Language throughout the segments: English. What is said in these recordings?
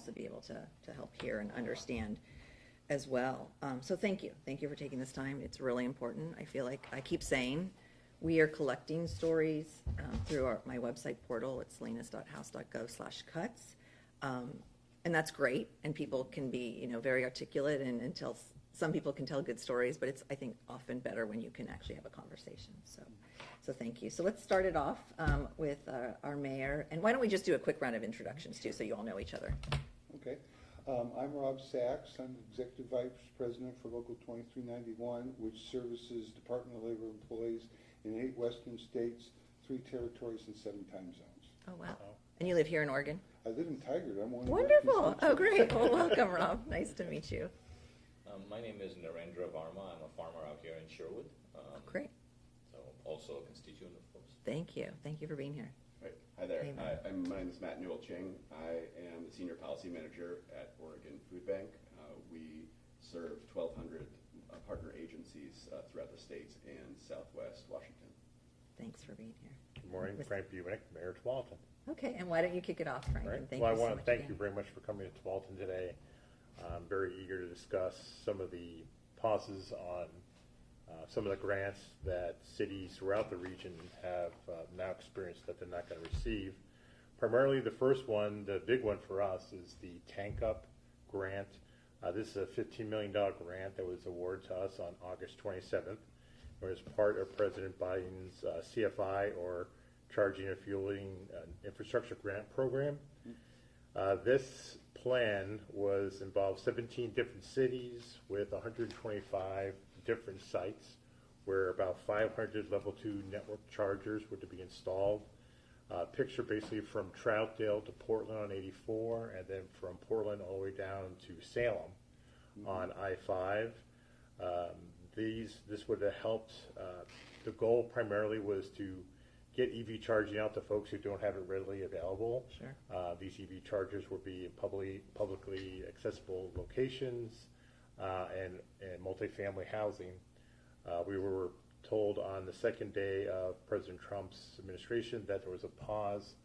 also be able to help hear and understand as well. So thank you for taking this time. It's really important. I feel like I keep saying we are collecting stories through my website portal. It's salinas.house.gov/cuts. And that's great, and people can be, very articulate and tell. Some people can tell good stories, but it's, I think, often better when you can actually have a conversation. So thank you. So let's start it off with our mayor, and why don't we just do a quick round of introductions too, so you all know each other. Okay. I'm Rob Sachs. I'm Executive Vice President for Local 2391, which services Department of Labor employees in 8 western states, 3 territories, and 7 time zones. Oh wow! And you live here in Oregon? I live in Tigard. I'm one. Wonderful. Oh great. Well, welcome, Rob. Nice to meet you. My name is Narendra Varma. I'm a farmer out here in Sherwood. Great. So also a constituent, of course. Thank you. Thank you for being here. Right. Hi there. Hey, My name is Matt Newell-Ching. I am the Senior Policy Manager at Oregon Food Bank. We serve 1,200 partner agencies throughout the states and Southwest Washington. Thanks for being here. Good morning, Frank Buick, Mayor of Tualatin. Okay, and why don't you kick it off, Frank? Right. And thank Well, you so I want much to thank again. you very much for coming to Tualatin today. I'm very eager to discuss some of the pauses on some of the grants that cities throughout the region have now experienced that they're not going to receive. Primarily, the first one, the big one for us, is the Tank Up grant. This is a $15 million grant that was awarded to us on August 27th. It was part of President Biden's CFI, or Charging and Fueling Infrastructure Grant Program. This plan involved 17 different cities with 125 different sites where about 500 level 2 network chargers were to be installed. Picture basically from Troutdale to Portland on 84, and then from Portland all the way down to Salem on I-5. This would have helped. The goal primarily was to get EV charging out to folks who don't have it readily available. Sure. These EV chargers would be in publicly accessible locations and multifamily housing. We were told on the second day of President Trump's administration that there was a pause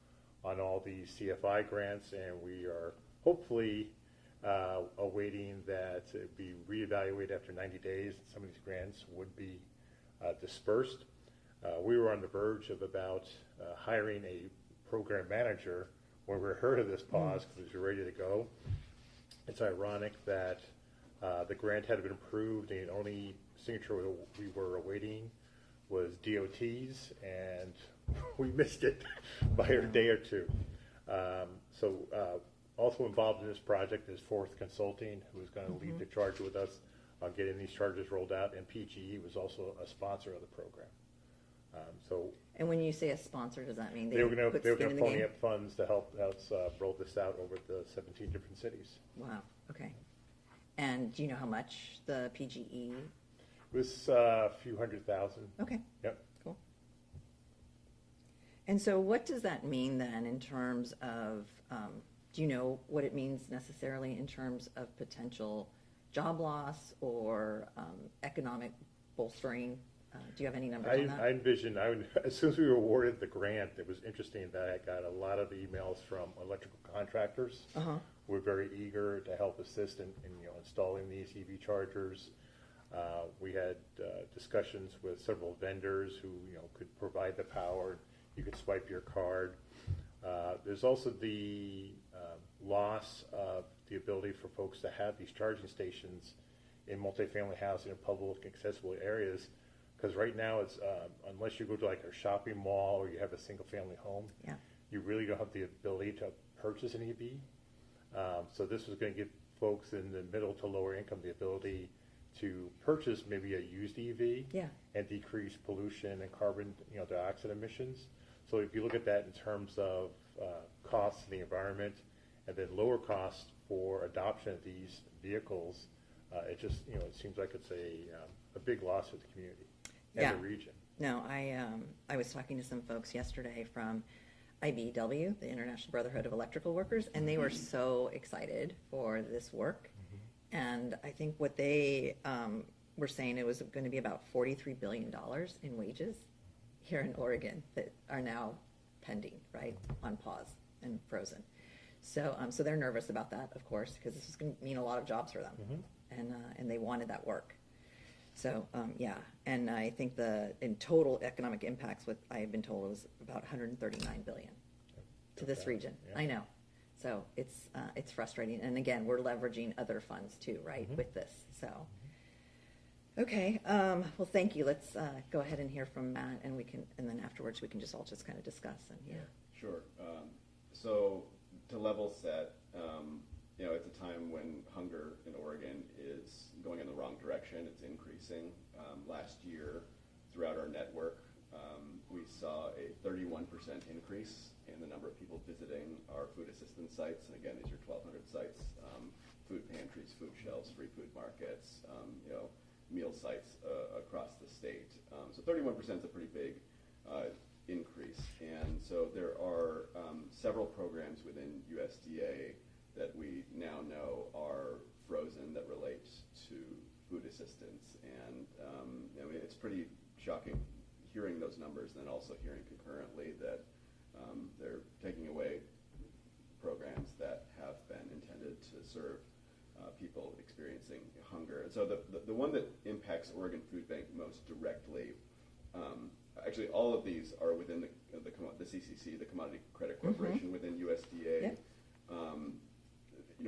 on all these CFI grants, and we are hopefully awaiting that it be reevaluated after 90 days. Some of these grants would be dispersed. We were on the verge of about hiring a program manager when we heard of this pause because we were ready to go. It's ironic that the grant had been approved, and the only signature we were awaiting was DOT's, and we missed it by a day or two. Also involved in this project is Fourth Consulting, who is going to lead the charge with us on getting these charges rolled out, and PGE was also a sponsor of the program. And when you say a sponsor, does that mean they were going put to skin in the pony game? up funds to help us roll this out over the 17 different cities. Wow. Okay. And do you know how much the PGE? It was a few $100,000. Okay. Yep. Cool. And so, what does that mean then in terms of? Do you know what it means necessarily in terms of potential job loss or economic bolstering? Do you have any numbers on that? I envision, as soon as we were awarded the grant, it was interesting that I got a lot of emails from electrical contractors who were very eager to help assist in installing these EV chargers. We had discussions with several vendors who could provide the power. You could swipe your card. There's also the loss of the ability for folks to have these charging stations in multifamily housing and public accessible areas. Because right now, it's unless you go to like a shopping mall or you have a single-family home, you really don't have the ability to purchase an EV. So this was going to give folks in the middle to lower income the ability to purchase maybe a used EV and decrease pollution and carbon dioxide emissions. So if you look at that in terms of costs to the environment and then lower costs for adoption of these vehicles, it just it seems like it's a big loss for the community. And the region. No, I was talking to some folks yesterday from IBEW, the International Brotherhood of Electrical Workers, and they were so excited for this work. And I think what they were saying, it was going to be about $43 billion in wages here in Oregon that are now pending, right, on pause and frozen. So they're nervous about that, of course, because this is going to mean a lot of jobs for them, and they wanted that work. So yeah, and I think in total economic impacts, what I have been told was about 139 billion to this region. Yeah. I know. So it's frustrating, and again, we're leveraging other funds too, right, with this. So okay, well, thank you. Let's go ahead and hear from Matt, and then afterwards we can all just kind of discuss and Sure. So to level set, it's a time when hunger in Oregon is going in the wrong direction. It's increasing. Last year, throughout our network, we saw a 31% increase in the number of people visiting our food assistance sites. And again, these are 1,200 sites, food pantries, food shelves, free food markets, meal sites across the state. So 31% is a pretty big increase. And so there are several programs within USDA that we now know are frozen that relate to food assistance. And it's pretty shocking hearing those numbers and then also hearing concurrently that they're taking away programs that have been intended to serve people experiencing hunger. And so the one that impacts Oregon Food Bank most directly, actually all of these are within the CCC, the Commodity Credit Corporation, within USDA. Yeah.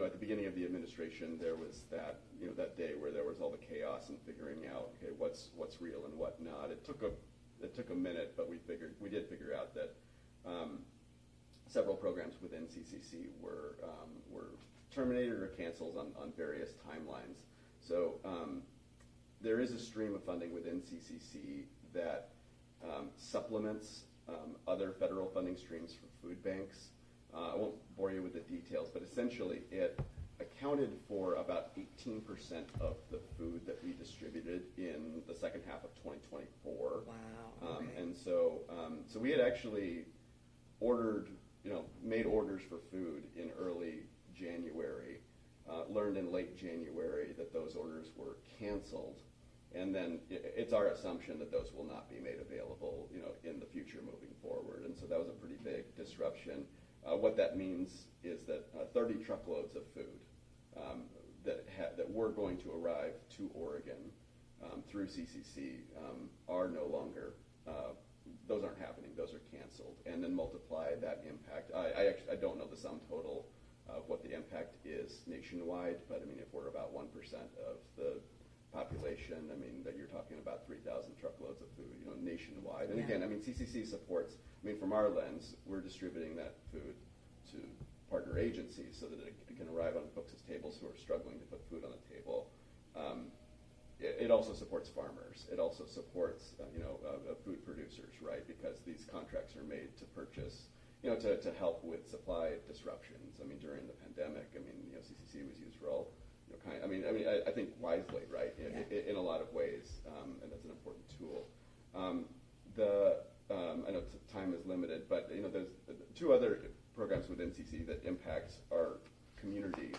At the beginning of the administration, there was that day where there was all the chaos and figuring out, okay, what's real and what not. It took a minute, but we did figure out that several programs within CCC were terminated or canceled on various timelines. So there is a stream of funding within CCC that supplements other federal funding streams for food banks. I won't bore you with the details, but essentially it accounted for about 18% of the food that we distributed in the second half of 2024. Wow. Okay. And so we had actually made orders for food in early January, learned in late January that those orders were canceled, and then it's our assumption that those will not be made available, in the future moving forward. And so that was a pretty big disruption. What that means is that 30 truckloads of food that were going to arrive to Oregon through CCC are no longer. Those aren't happening. Those are canceled. And then multiply that impact. I don't know the sum total of what the impact is nationwide, but if we're about 1% of the population, that you're talking about 3,000 truckloads of food, nationwide. And again, CCC supports. From our lens, we're distributing that food to partner agencies so that it can arrive on folks' tables who are struggling to put food on the table. It also supports farmers. It also supports, food producers, right? Because these contracts are made to purchase, to help with supply disruptions. During the pandemic, CCC was used for all, I think wisely, right? In a lot of ways, and that's an important tool. I know time is limited, but there's two other programs within CC that impact our community.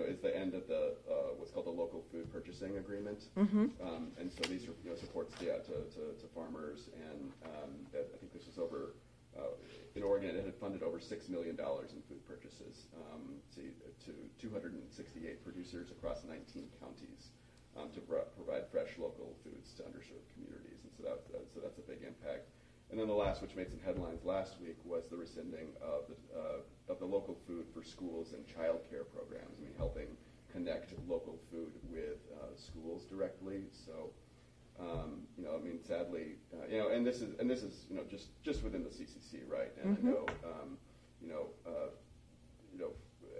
Is the end of the what's called the local food purchasing agreement, and so these are supports to farmers, and I think this was over in Oregon. It had funded over $6 million in food purchases to 268 producers across 19 counties to provide fresh local foods to underserved communities, and so that's a big impact. And then the last, which made some headlines last week, was the rescinding of the local food for schools and child care programs. Helping connect local food with schools directly. So, sadly, and this is just within the CCC, right? And I know,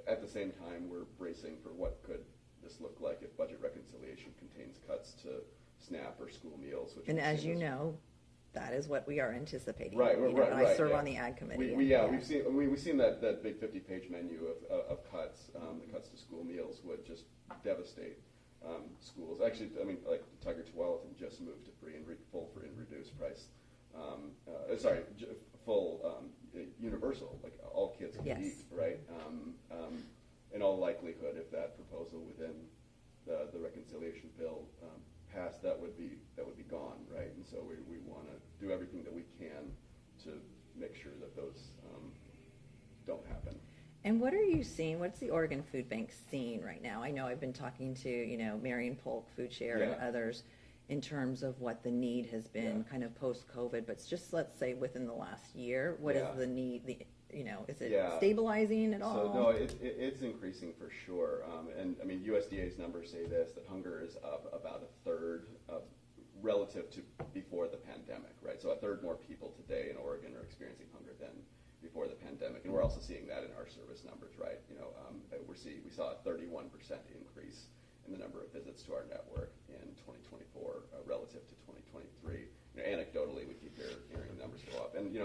at the same time, we're bracing for what could this look like if budget reconciliation contains cuts to SNAP or school meals. And as you know, that is what we are anticipating. Right. I serve on the Ag Committee. We've seen that big 50-page menu of cuts. The cuts to school meals would just devastate schools. Actually, like Tiger Tualatin just moved to full free and reduced price. Full universal, like all kids can eat, right? In all likelihood, if that proposal within the reconciliation bill passed, that would be gone, right? And so we want to do everything that we can to make sure that those don't happen. And what are you seeing? What's the Oregon Food Bank seeing right now? I know I've been talking to, Marion Polk, Food Share, and Yeah. others in terms of what the need has been Yeah. kind of post-COVID, but just let's say within the last year, what is Yeah. the need, is it Yeah. stabilizing at all? So no, it's increasing for sure. And I mean, USDA's numbers say this, that hunger is up about a third relative to before the pandemic, right? So a third more people today in Oregon are experiencing hunger than before the pandemic. And we're also seeing that in our service numbers, right? We saw a 31% increase in the number of visits to our network in 2024 relative to 2023. Anecdotally, we keep hearing numbers go up. And,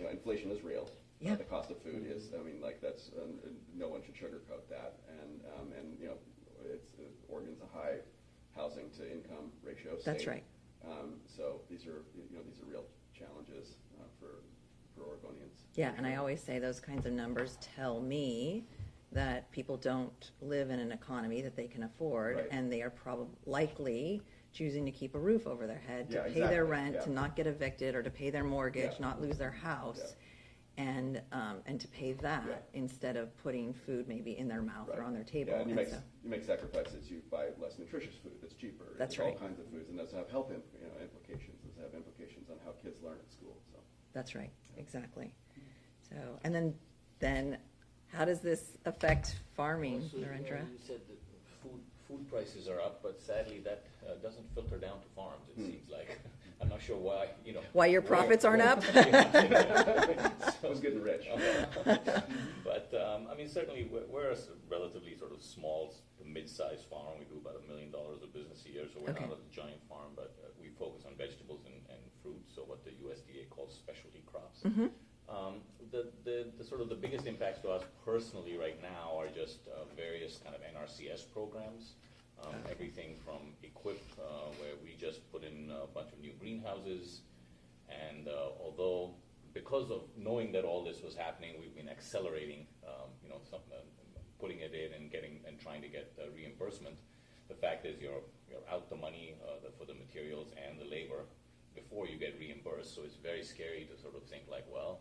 inflation is real. Yeah. The cost of food is, that's, no one should sugarcoat that. And Oregon's a high housing to income ratio state. That's right. So these are real challenges for Oregonians. Yeah, and I always say those kinds of numbers tell me that people don't live in an economy that they can afford, Right. and they are likely choosing to keep a roof over their head, to Yeah, pay their exactly, rent, yeah. to not get evicted, or to pay their mortgage, Yeah. not lose their house, and to pay that Yeah. instead of putting food maybe in their mouth or Right. on their table. Yeah, and And so- you make sacrifices. You buy less nutritious food that's cheaper. That's There's right. all kinds of foods, and those have health implications. Those have implications on how kids learn at school. So That's right, exactly. So, and then how does this affect farming, Also, Narendra? you said that food prices are up, but sadly that doesn't filter down to farms, it seems like. I'm not sure why, Why your profits aren't up? who's getting rich? But, certainly, we're a relatively sort of small to mid-sized farm. We do about $1 million of business a year, so we're Okay. not a giant farm, but we focus on vegetables and fruits, so what the USDA calls specialty crops. Mm-hmm. The sort of the biggest impacts to us personally right now are just various kind of NRCS programs. Everything from Equip, where we just put in a bunch of new greenhouses, and although because of knowing that all this was happening, we've been accelerating, putting it in and trying to get reimbursement. The fact is, you're out the money for the materials and the labor before you get reimbursed. So it's very scary to sort of think like, well,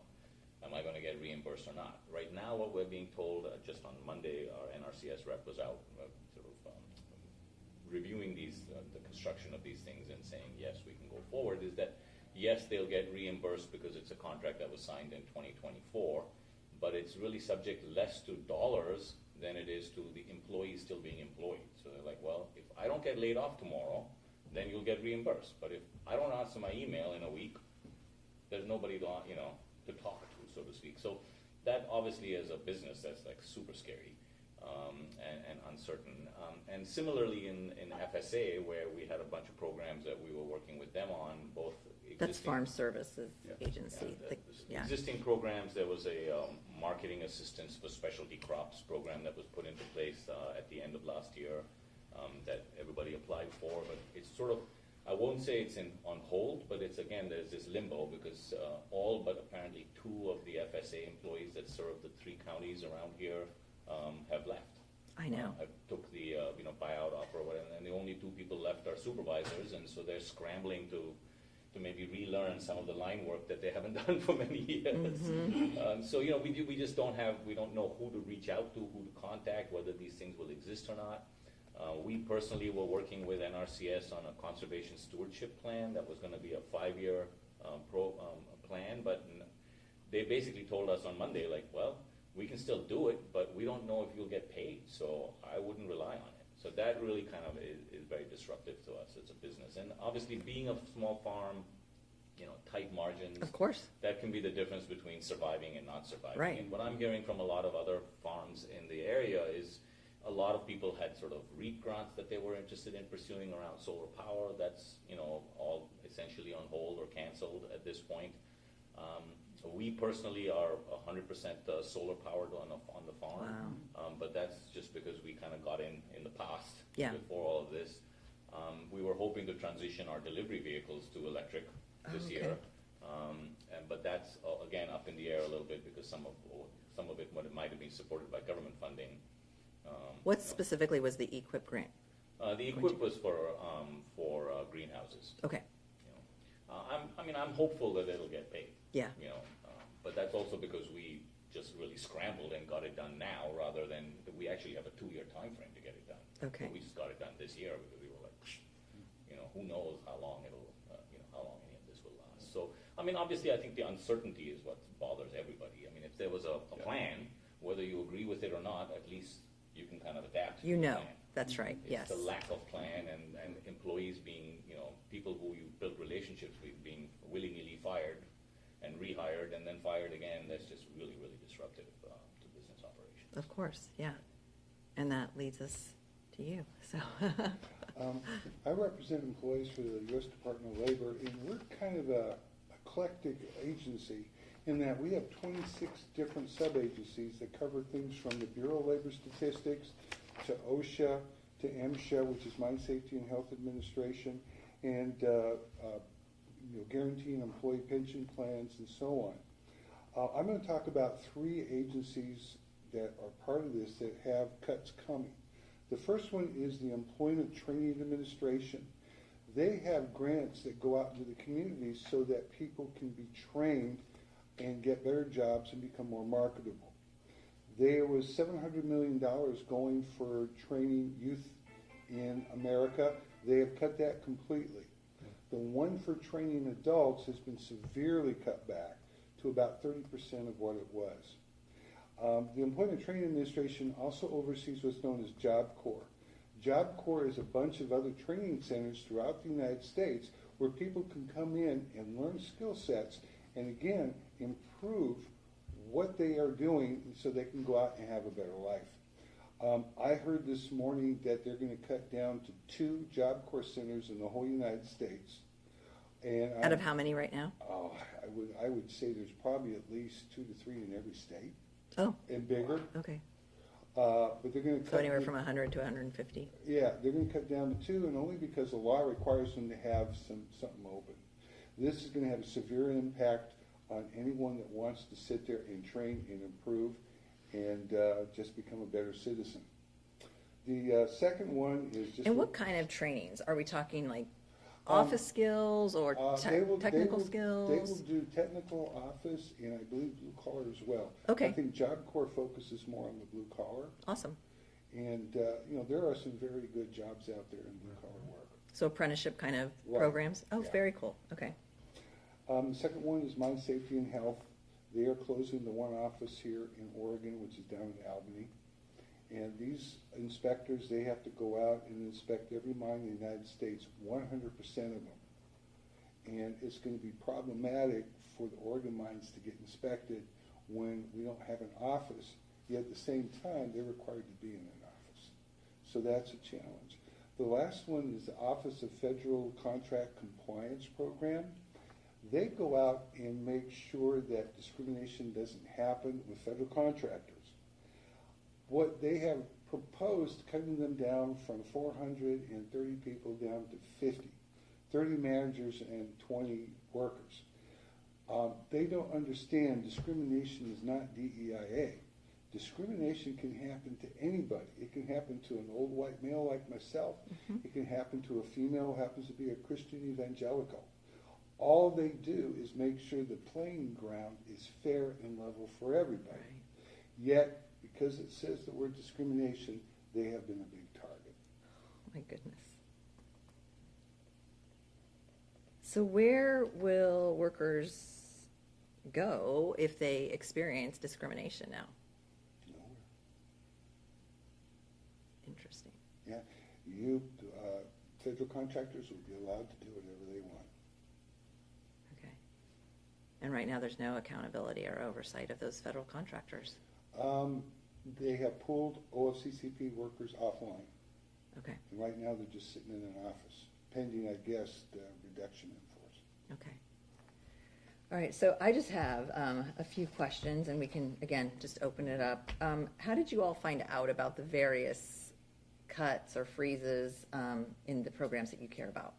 am I going to get reimbursed or not? Right now, what we're being told, just on Monday, our NRCS rep was out reviewing the construction of these things and saying, yes, we can go forward, is that, yes, they'll get reimbursed because it's a contract that was signed in 2024, but it's really subject less to dollars than it is to the employees still being employed. So they're like, well, if I don't get laid off tomorrow, then you'll get reimbursed. But if I don't answer my email in a week, there's nobody to talk to, so to speak. So that obviously, as a business, that's like super scary. And uncertain. And similarly in FSA, where we had a bunch of programs that we were working with them on, both That's existing, Farm Services Yeah. Agency. Yeah. existing programs. There was a marketing assistance for specialty crops program that was put into place at the end of last year that everybody applied for, but it's sort of, I won't say it's on hold, but it's, again, there's this limbo because all but apparently 2 of the FSA employees that serve the 3 counties around here have left. I know. I took the buyout offer or whatever, and the only 2 people left are supervisors, and so they're scrambling to maybe relearn some of the line work that they haven't done for many years. So we just don't know who to reach out to, who to contact, whether these things will exist or not. We personally were working with NRCS on a conservation stewardship plan that was going to be a 5-year plan, but they basically told us on Monday, like, well, we can still do it, but we don't know if you'll get paid, so I wouldn't rely on it. So that really kind of is very disruptive to us as a business. And obviously, being a small farm, tight margins. Of course. That can be the difference between surviving and not surviving. Right. And what I'm hearing from a lot of other farms in the area is a lot of people had sort of REAP grants that they were interested in pursuing around solar power. That's, all essentially on hold or canceled at this point. We personally are 100% solar powered on the farm. Wow. But that's just because we kind of got in the past Yeah. before all of this. We were hoping to transition our delivery vehicles to electric this okay. year. But that's, again, up in the air a little bit because some of it might have been supported by government funding. What specifically was the EQIP grant? The equip was for greenhouses. Okay. I'm hopeful that it'll get paid. Yeah. But that's also because we just really scrambled and got it done now, rather than we actually have a 2-year time frame to get it done. Okay. So we just got it done this year because we were like, who knows how long it'll, how long any of this will last. So, I mean, obviously, I think the uncertainty is what bothers everybody. I mean, if there was a plan, whether you agree with it or not, at least you can kind of adapt to the plan. That's right, yes. It's the lack of plan and employees being, people who you build relationships with being willy-nilly fired and rehired and then fired again. That's just really, really disruptive to business operations. Of course, yeah. And that leads us to you, so. I represent employees for the U.S. Department of Labor, and we're kind of a eclectic agency in that we have 26 different sub-agencies that cover things from the Bureau of Labor Statistics to OSHA to MSHA, which is Mine Safety and Health Administration, and guaranteeing employee pension plans and so on. I'm going to talk about 3 agencies that are part of this that have cuts coming. The first one is the Employment Training Administration. They have grants that go out into the communities so that people can be trained and get better jobs and become more marketable. There was $700 million going for training youth in America. They have cut that completely. The one for training adults has been severely cut back to about 30% of what it was. The Employment Training Administration also oversees what's known as Job Corps. Job Corps is a bunch of other training centers throughout the United States where people can come in and learn skill sets and, again, improve what they are doing so they can go out and have a better life. I heard this morning that they're going to cut down to 2 Job Corps centers in the whole United States. And Out of how many right now? Oh, I would say there's probably at least 2 to 3 in every state. Oh. And bigger. Okay. But they're going to cut... So anywhere from 100 to 150? Yeah, they're going to cut down to 2, and only because the law requires them to have something open. This is going to have a severe impact on anyone that wants to sit there and train and improve and just become a better citizen. The second one is just... And what kind of trainings? Are we talking like office skills or technical skills? They will do technical, office, and I believe blue collar as well. Okay. I think Job Corps focuses more on the blue collar. Awesome. And, there are some very good jobs out there in blue collar work. So apprenticeship kind of Right. programs? Oh, Yeah. very cool. Okay. The second one is Mine Safety and Health. They are closing the one office here in Oregon, which is down in Albany. And these inspectors, they have to go out and inspect every mine in the United States, 100% of them. And it's going to be problematic for the Oregon mines to get inspected when we don't have an office, yet at the same time, they're required to be in an office. So that's a challenge. The last one is the Office of Federal Contract Compliance Program. They go out and make sure that discrimination doesn't happen with federal contractors. What they have proposed, cutting them down from 430 people down to 50, 30 managers and 20 workers. They don't understand discrimination is not DEIA. Discrimination can happen to anybody. It can happen to an old white male like myself. Mm-hmm. It can happen to a female who happens to be a Christian evangelical. All they do is make sure the playing ground is fair and level for everybody. Right. Yet, because it says the word discrimination, they have been a big target. Oh, my goodness. So where will workers go if they experience discrimination now? Nowhere. Interesting. Yeah, federal contractors will be allowed to do whatever they want. Okay. And right now there's no accountability or oversight of those federal contractors. They have pulled OFCCP workers offline. Okay. And right now they're just sitting in an office, pending, I guess, the reduction in force. Okay. All right, so I just have a few questions, and we can, again, just open it up. How did you all find out about the various cuts or freezes in the programs that you care about?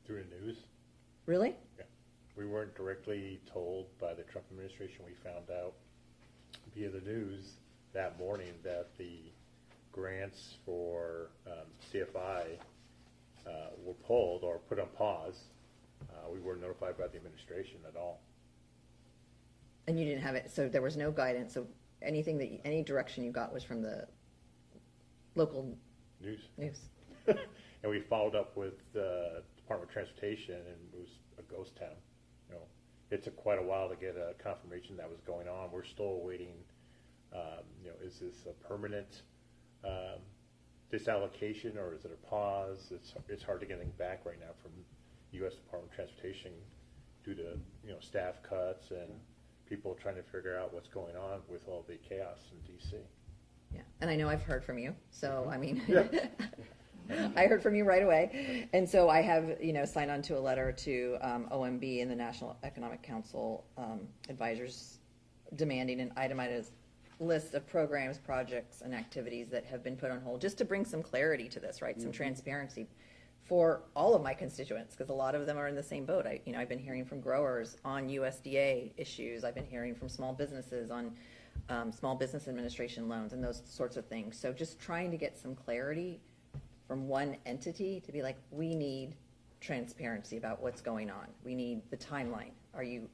Through the news. Really? Yeah. We weren't directly told by the Trump administration. We found out via the news that morning that the grants for CFI were pulled or put on pause. We weren't notified by the administration at all. And you didn't have it, so there was no guidance, so any direction you got was from the local News. news. And we followed up with the Department of Transportation, and it was a ghost town. You know, it took quite a while to get a confirmation that was going on. We're still waiting. You know, is this a permanent disallocation, or is it a pause? It's hard to get anything back right now from U.S. Department of Transportation due to, you know, staff cuts and people trying to figure out what's going on with all the chaos in D.C. Yeah, and I know I've heard from you, so I mean, Yeah. I heard from you right away, and so I have, you know, signed on to a letter to OMB and the National Economic Council advisors demanding an itemized list of programs, projects, and activities that have been put on hold, just to bring some clarity to this, right? Some transparency for all of my constituents, because a lot of them are in the same boat. I've been hearing from growers on USDA issues. I've been hearing from small businesses on small business administration loans and those sorts of things. So just trying to get some clarity from one entity to be like, we need transparency about what's going on. We need the timeline. Are you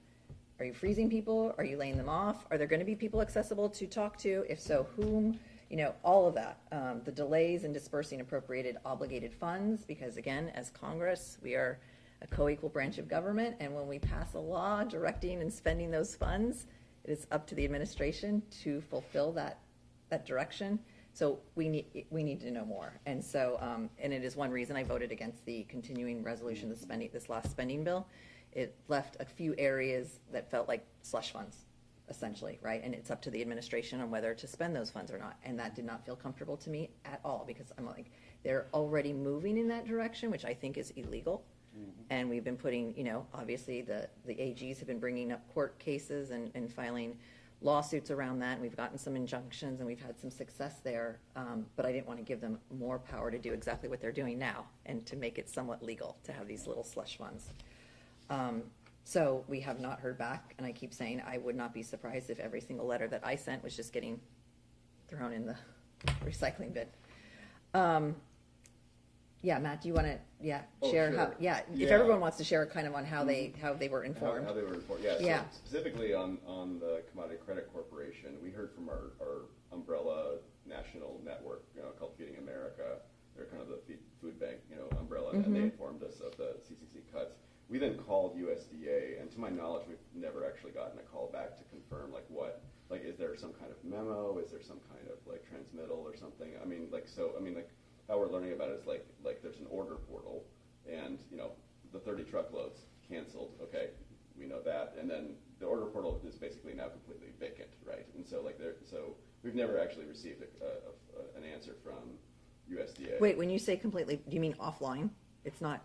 freezing people? Are you laying them off? Are there going to be people accessible to talk to? If so, whom? You know, all of that. The delays in dispersing appropriated obligated funds, because again, as Congress, we are a co-equal branch of government, and when we pass a law directing and spending those funds, it is up to the administration to fulfill that direction. So we need to know more. And so, and it is one reason I voted against the continuing resolution, this last spending bill. It left a few areas that felt like slush funds, essentially, right? And it's up to the administration on whether to spend those funds or not. And that did not feel comfortable to me at all, because I'm like, they're already moving in that direction, which I think is illegal. And we've been putting, you know, obviously the AGs have been bringing up court cases and filing lawsuits around that. And we've gotten some injunctions and we've had some success there. But I didn't want to give them more power to do exactly what they're doing now and to make it somewhat legal to have these little slush funds. So we have not heard back, and I keep saying I would not be surprised if every single letter that I sent was just getting thrown in the recycling bin. Yeah, Matt, do you want to share sure. how? Yeah, if Yeah. everyone wants to share kind of on how they were informed. How they were informed, yeah. Yeah. So specifically on the Commodity Credit Corporation, we heard from our umbrella national network, you know, called Feeding America. They're kind of the food bank, you know, umbrella, and they informed us of the CCC cuts. We then called USDA, and to my knowledge, we've never actually gotten a call back to confirm, is there some kind of memo? Is there some kind of, transmittal or something? How we're learning about it is, like there's an order portal, and, you know, the 30 truckloads canceled, okay, we know that, and then the order portal is basically now completely vacant, right? And so, so we've never actually received an answer from USDA. Wait, when you say completely, do you mean offline? It's not.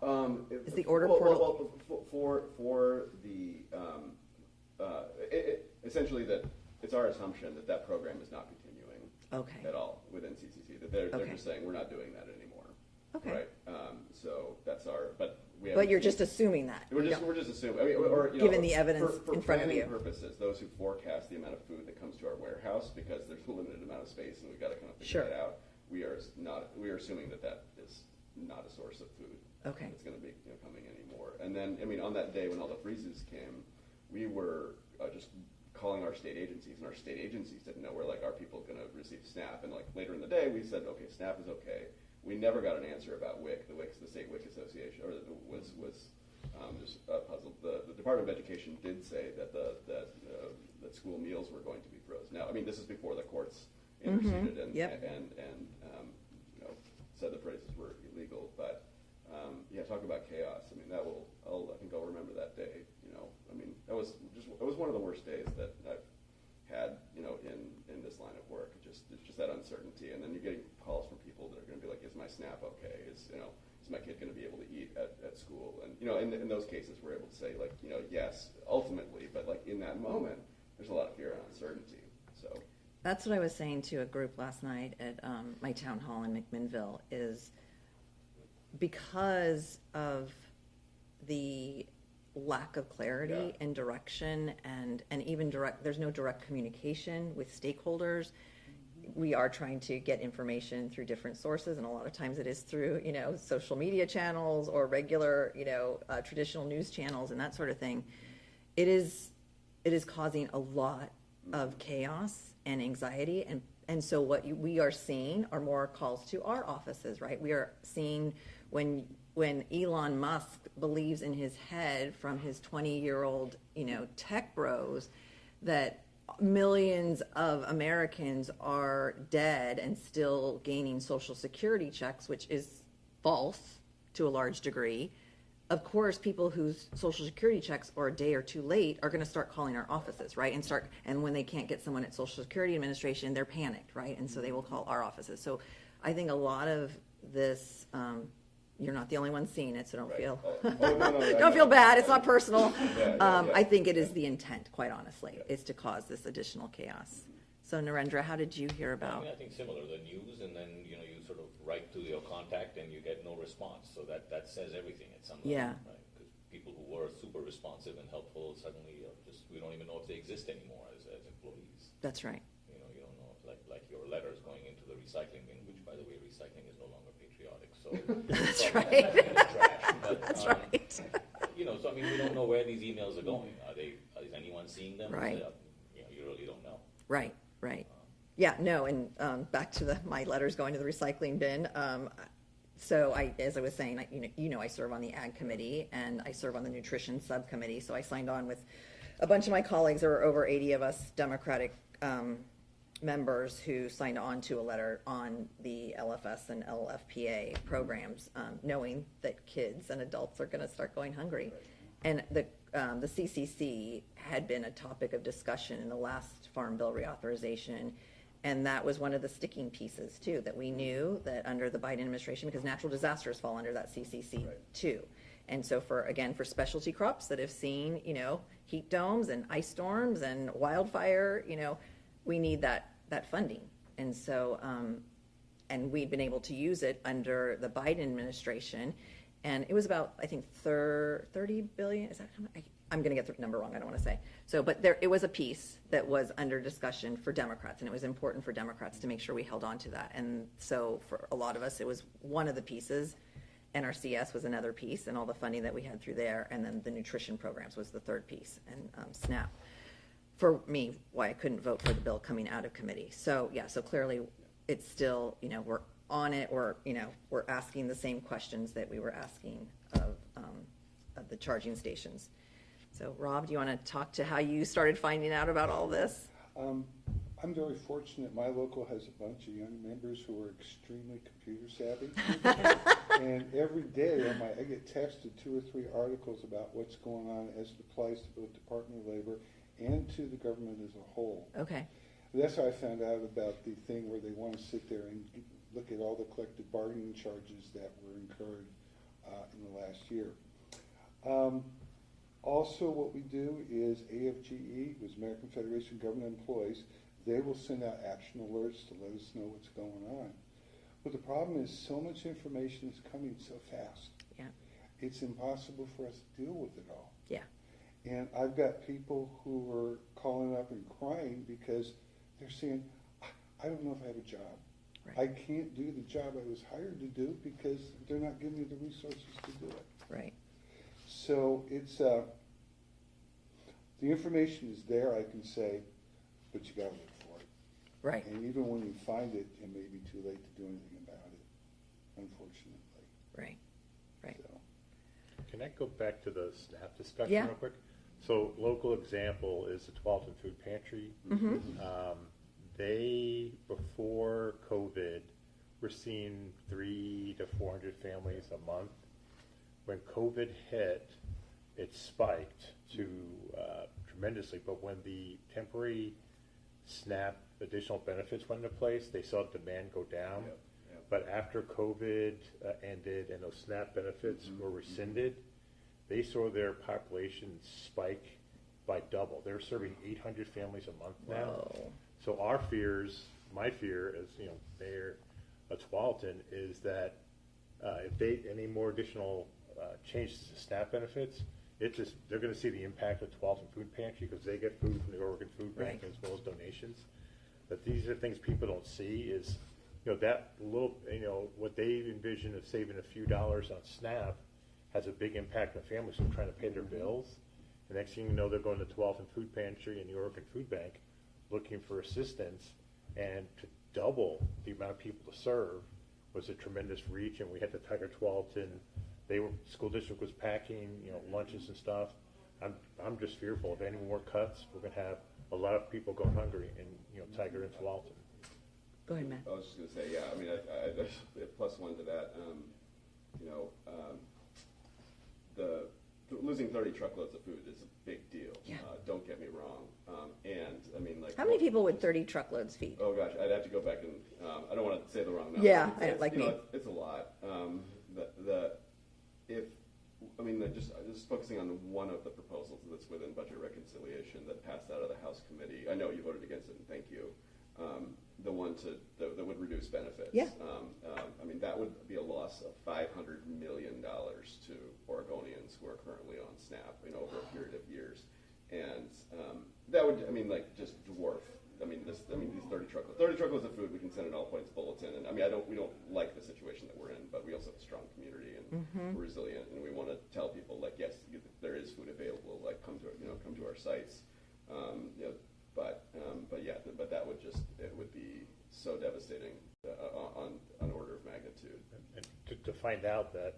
Is the order portal for the essentially that it's our assumption that program is not continuing at all within CCC. That they're just saying we're not doing that anymore. Okay. Right. So that's but we. But you're just assuming that. We're just assuming. I mean, or given the evidence for in front of you. Purposes, those who forecast the amount of food that comes to our warehouse, because there's a limited amount of space and we've got to kind of figure that out. We are assuming that is not a source of food. Okay. That's going to be coming anymore. And then, I mean, on that day when all the freezes came, we were just calling our state agencies, and our state agencies didn't know where are people going to receive SNAP. And later in the day, we said, okay, SNAP is okay. We never got an answer about WIC. The state WIC association, was just puzzled. The Department of Education did say that that school meals were going to be frozen. Now, I mean, this is before the courts interceded and said the prices were illegal, but. Talk about chaos. I mean, I think I'll remember that day. I mean, it was one of the worst days that I've had, in this line of work. It's just that uncertainty, and then you're getting calls from people that are going to be like, "Is my SNAP okay? Is my kid going to be able to eat at school?" And in those cases, we're able to say yes, ultimately, but in that moment, there's a lot of fear and uncertainty. So that's what I was saying to a group last night at my town hall in McMinnville is. Because of the lack of clarity and direction and even there's no direct communication with stakeholders. We are trying to get information through different sources, and a lot of times it is through, social media channels or regular, traditional news channels and that sort of thing. It is it is causing a lot of chaos and anxiety, and so what we are seeing are more calls to our offices, right? We are seeing when Elon Musk believes in his head from his 20-year-old, tech bros, that millions of Americans are dead and still gaining Social Security checks, which is false to a large degree. Of course, people whose Social Security checks are a day or two late are going to start calling our offices, right? And when they can't get someone at Social Security Administration, they're panicked, right? And so they will call our offices. So I think a lot of this, you're not the only one seeing it, so don't feel No, don't feel bad. It's not personal. Yeah. I think it is the intent, quite honestly, is to cause this additional chaos. So Narendra, how did you hear about? I think similar, the news, and then, you sort of write to your contact and you get no response. So that says everything at some level. Yeah. Right? Because people who were super responsive and helpful suddenly we don't even know if they exist anymore as employees. That's right. You don't know, like your letters going into the recycling bin, which, by the way, recycling is no longer patriotic. So That's right. Trash. But, That's right. So I mean, we don't know where these emails are going. Is anyone seeing them? Right. You really don't know. Right. Yeah, no, and back to my letters going to the recycling bin. So as I was saying, I serve on the Ag Committee and I serve on the Nutrition Subcommittee. So I signed on with a bunch of my colleagues. There were over 80 of us Democratic members who signed on to a letter on the LFS and LFPA programs, knowing that kids and adults are going to start going hungry. And the CCC had been a topic of discussion in the last Farm Bill reauthorization, and that was one of the sticking pieces too, that we knew that under the Biden administration, because natural disasters fall under that CCC too. And so for specialty crops that have seen, heat domes and ice storms and wildfire, we need that funding. And so, and we've been able to use it under the Biden administration. And it was about, I think, 30 billion. Is that how much? I'm going to get the number wrong. I don't want to say. So, but it was a piece that was under discussion for Democrats, and it was important for Democrats to make sure we held on to that. And so for a lot of us, it was one of the pieces. NRCS was another piece, and all the funding that we had through there. And then the nutrition programs was the third piece, and SNAP. For me, why I couldn't vote for the bill coming out of committee. So, yeah, so clearly it's still, we're on it, or, we're asking the same questions that we were asking of the charging stations. So, Rob, do you want to talk to how you started finding out about all this? I'm very fortunate. My local has a bunch of young members who are extremely computer savvy. And every day I get texted 2 or 3 articles about what's going on as it applies to both Department of Labor and to the government as a whole. Okay. That's how I found out about the thing where they want to sit there and look at all the collective bargaining charges that were incurred in the last year. Also, what we do is AFGE, was American Federation of Government Employees. They will send out action alerts to let us know what's going on. But the problem is so much information is coming so fast. Yeah. It's impossible for us to deal with it all. Yeah. And I've got people who are calling up and crying because they're saying, I don't know if I have a job. Right. I can't do the job I was hired to do because they're not giving me the resources to do it. Right. So it's, the information is there, I can say, but you gotta look for it. Right. And even when you find it, it may be too late to do anything about it, unfortunately. Right. So. Can I go back to the SNAP discussion Yeah. real quick? So local example is the Tualatin Food Pantry. Mm-hmm. They, before COVID, were seeing 300 to 400 families a month. When COVID hit, it spiked to tremendously. But when the temporary SNAP additional benefits went into place, they saw demand go down. Yep. But after COVID ended and those SNAP benefits were rescinded, they saw their population spike by double. They're serving 800 families a month now. Whoa. So my fear as mayor of Tualatin is that if any more additional changes to SNAP benefits, they're going to see the impact of Tualatin Food Pantry because they get food from the Oregon Food Bank Right. as well as donations. But these are things people don't see is that little what they envision of saving a few dollars on SNAP has a big impact on families who are trying to pay their bills. The next thing you know, they're going to 12th and Food Pantry and the Oregon Food Bank looking for assistance, and to double the amount of people to serve was a tremendous reach. And we had the Tiger 12s, and school district was packing, lunches and stuff. I'm just fearful if any more cuts, we're going to have a lot of people go hungry in Tiger and Tualatin. Go ahead, Matt. I was just going to say, yeah, I mean, I plus one to that. The losing 30 truckloads of food is a big deal. Yeah. Don't get me wrong. And I mean, like, How many people would 30 truckloads feed? Oh gosh, I'd have to go back and I don't want to say the wrong number. Yeah, It's, like me. It's a lot. Just focusing on one of the proposals that's within budget reconciliation that passed out of the House committee. I know you voted against it, and thank you. The one that would reduce benefits. Yeah. I mean, that would be a loss of $500 million to Oregonians who are currently on SNAP, over a period of years, and that would, just dwarf. These 30 truckloads of food, we can send an all points bulletin, and we don't like the situation that we're in, but we also have a strong community and we're resilient, and we want to tell people, like, yes, there is food available, like, come to our sites, but that would it would be so devastating on an order of magnitude. And to find out that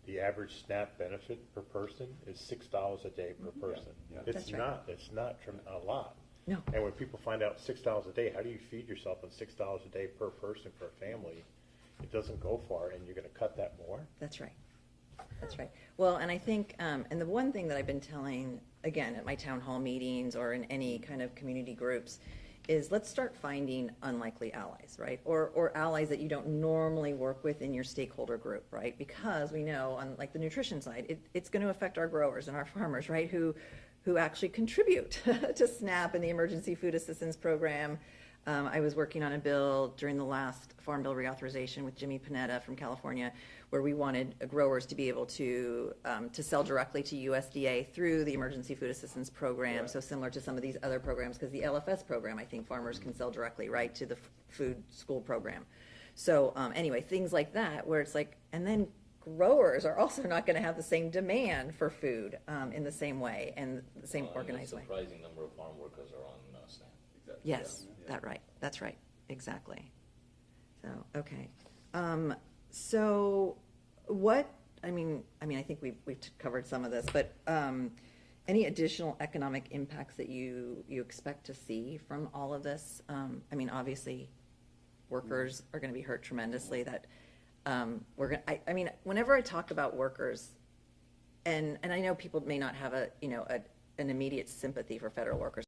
the average SNAP benefit per person is $6 a day per person. Yeah. It's not a lot. No. And when people find out $6 a day, how do you feed yourself on $6 a day per person, per family? It doesn't go far, and you're going to cut that more? That's right. That's right. Well, and I think, and the one thing that I've been telling, again, at my town hall meetings or in any kind of community groups, is let's start finding unlikely allies, right? Or allies that you don't normally work with in your stakeholder group, right? Because we know on like the nutrition side, it's going to affect our growers and our farmers, right? Who actually contribute to SNAP and the Emergency Food Assistance Program. I was working on a bill during the last Farm Bill reauthorization with Jimmy Panetta from California, where we wanted growers to be able to sell directly to USDA through the Emergency Food Assistance Program, so similar to some of these other programs, because the LFS program, I think farmers can sell directly, right, to the food school program. So anyway, things like that, where it's like, and then growers are also not going to have the same demand for food in the same way and the same organized way. A surprising number of farm workers are on SNAP. Exactly. Yes, Yeah. that's right, exactly. So, okay. So what, I think we've covered some of this, but any additional economic impacts that you expect to see from all of this? Obviously, workers are going to be hurt tremendously. That whenever I talk about workers, and I know people may not have an immediate sympathy for federal workers.